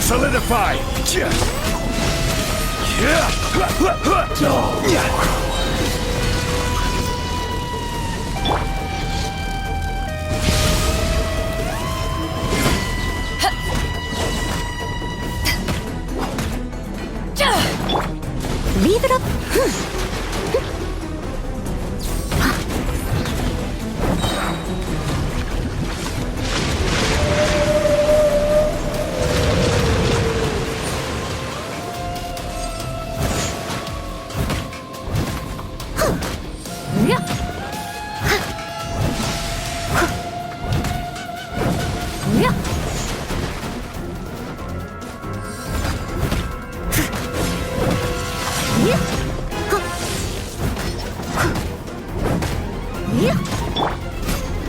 Solidify! Leave it up.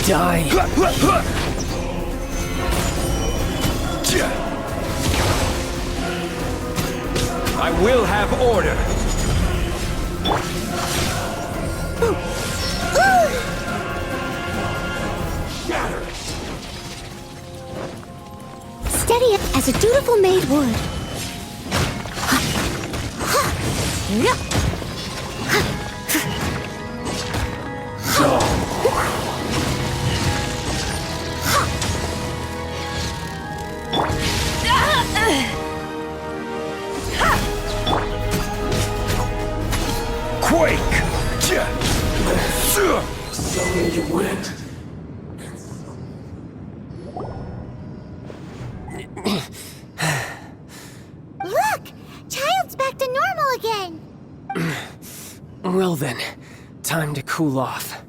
Die! I will have order! Steady it as a dutiful maid would. Quake! So you went. Look! Child's back to normal again! Well then, time to cool off.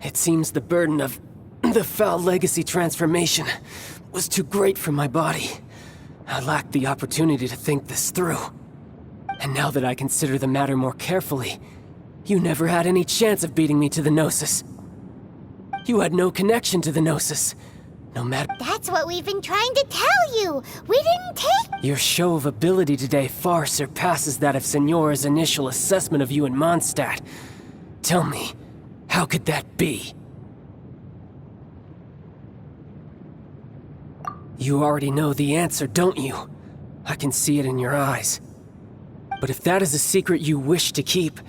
It seems the burden of the foul legacy transformation was too great for my body. I lacked the opportunity to think this through. And now that I consider the matter more carefully, you never had any chance of beating me to the Gnosis. You had no connection to the Gnosis. No matter— That's what we've been trying to tell you! We didn't take— Your show of ability today far surpasses that of Signora's initial assessment of you in Mondstadt. Tell me, how could that be? You already know the answer, don't you? I can see it in your eyes. But if that is a secret you wish to keep,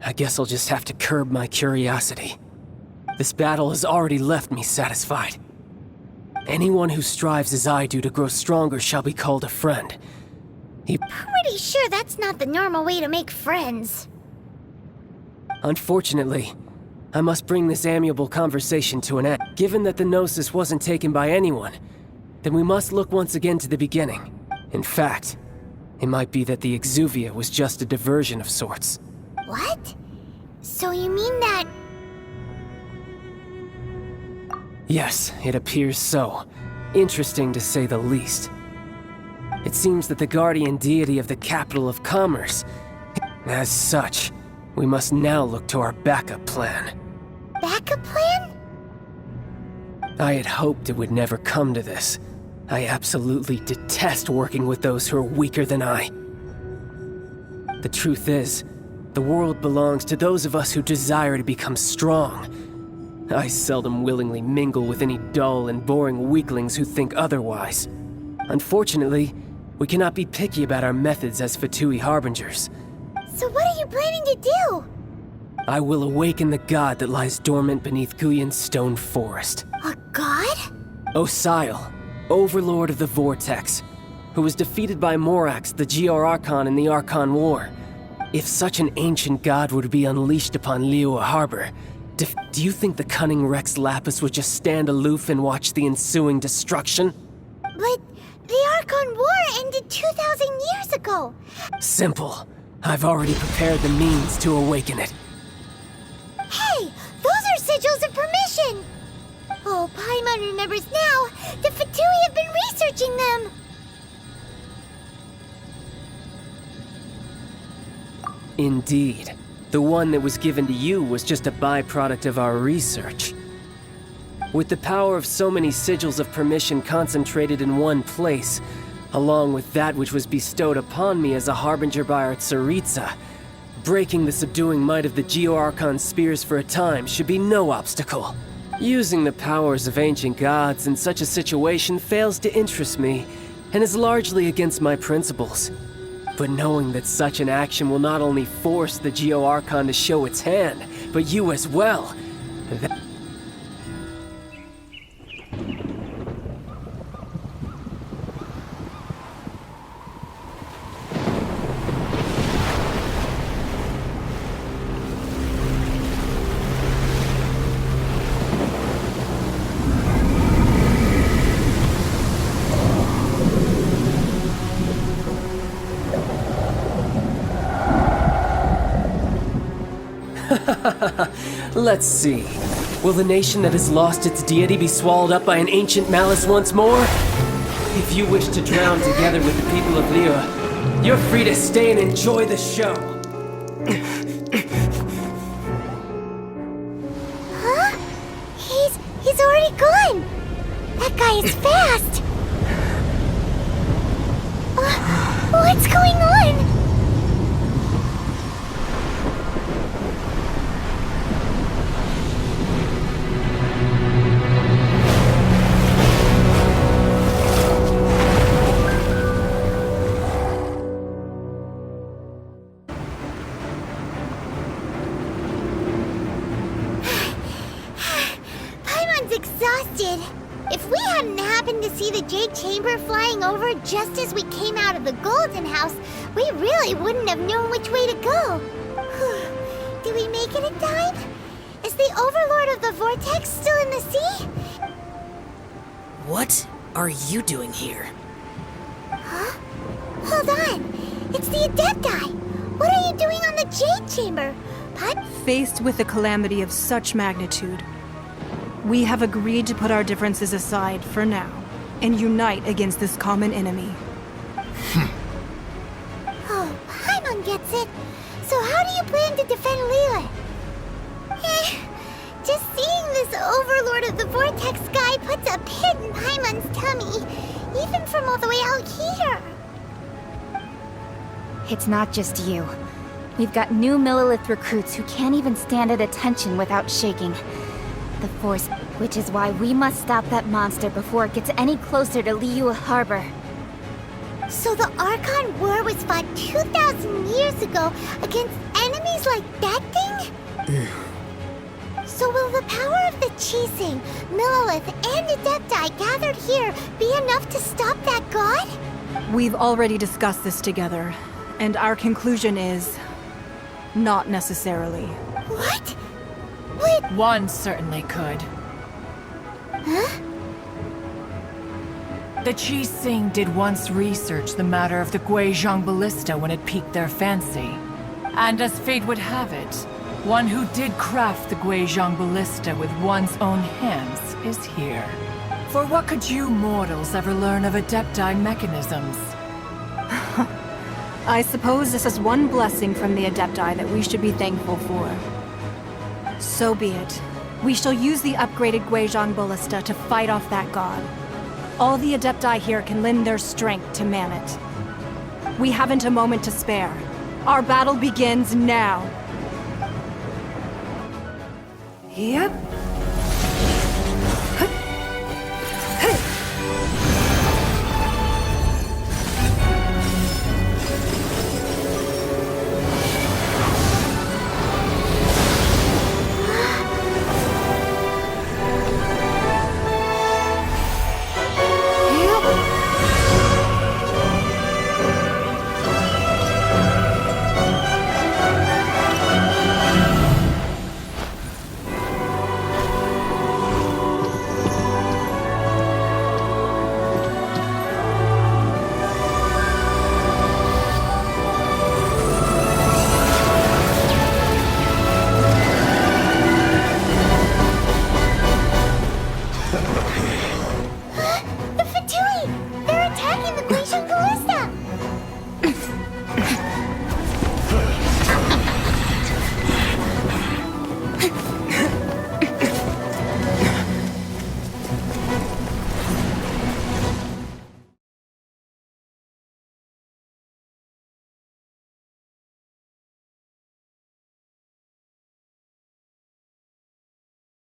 I guess I'll just have to curb my curiosity. This battle has already left me satisfied. Anyone who strives as I do to grow stronger shall be called a friend. Pretty sure that's not the normal way to make friends. Unfortunately, I must bring this amiable conversation to an end. Given that the Gnosis wasn't taken by anyone, then we must look once again to the beginning. In fact, it might be that the Exuvia was just a diversion of sorts. What? So you mean that— Yes, it appears so. Interesting to say the least. It seems that the guardian deity of the capital of commerce— As such, we must now look to our backup plan. backup plan? I had hoped it would never come to this. I absolutely detest working with those who are weaker than I. The truth is, the world belongs to those of us who desire to become strong. I seldom willingly mingle with any dull and boring weaklings who think otherwise. Unfortunately, we cannot be picky about our methods as Fatui Harbingers. So what are you planning to do? I will awaken the god that lies dormant beneath Guyon's stone forest. A god? Osile, overlord of the Vortex, who was defeated by Morax, the GR Archon in the Archon War. If such an ancient god were to be unleashed upon Liyue Harbor, do you think the cunning Rex Lapis would just stand aloof and watch the ensuing destruction? But the Archon War ended 2,000 years ago. Simple. I've already prepared the means to awaken it. Hey, those are sigils of permission! Oh, Paimon remembers now. The Fatui have been researching them. Indeed. The one that was given to you was just a byproduct of our research. With the power of so many sigils of permission concentrated in one place, along with that which was bestowed upon me as a harbinger by our Tsaritsa, breaking the subduing might of the Geo-Archon spears for a time should be no obstacle. Using the powers of ancient gods in such a situation fails to interest me, and is largely against my principles. But knowing that such an action will not only force the Geo Archon to show its hand, but you as well, that... Let's see. Will the nation that has lost its deity be swallowed up by an ancient malice once more? If you wish to drown together with the people of Liyue, you're free to stay and enjoy the show. Huh? He's already gone! That guy is fast! What's going on? Exhausted. If we hadn't happened to see the Jade Chamber flying over just as we came out of the Golden House, we really wouldn't have known which way to go. Did we make it in time? Is the Overlord of the Vortex still in the sea? What are you doing here? Huh? Hold on. It's the Adepti. What are you doing on the Jade Chamber? Pun? Faced with a calamity of such magnitude, we have agreed to put our differences aside for now and unite against this common enemy. Oh, Paimon gets it. So how do you plan to defend Liyue? Just seeing this Overlord of the Vortex guy puts a pit in Paimon's tummy, even from all the way out here. It's not just you. We've got new Millilith recruits who can't even stand at attention without shaking. The Force, which is why we must stop that monster before it gets any closer to Liyue Harbor. So the Archon War was fought 2,000 years ago against enemies like that thing? So will the power of the Chising, Millilith, and Adepti gathered here be enough to stop that god? We've already discussed this together, and our conclusion is... not necessarily. What? One certainly could. Huh? The Chising did once research the matter of the Guizhong ballista when it piqued their fancy. And as fate would have it, one who did craft the Guizhong ballista with one's own hands is here. For what could you mortals ever learn of Adepti mechanisms? I suppose this is one blessing from the Adepti that we should be thankful for. So be it. We shall use the upgraded Guizhong ballista to fight off that god. All the Adepti here can lend their strength to man it. We haven't a moment to spare. Our battle begins now. Yep.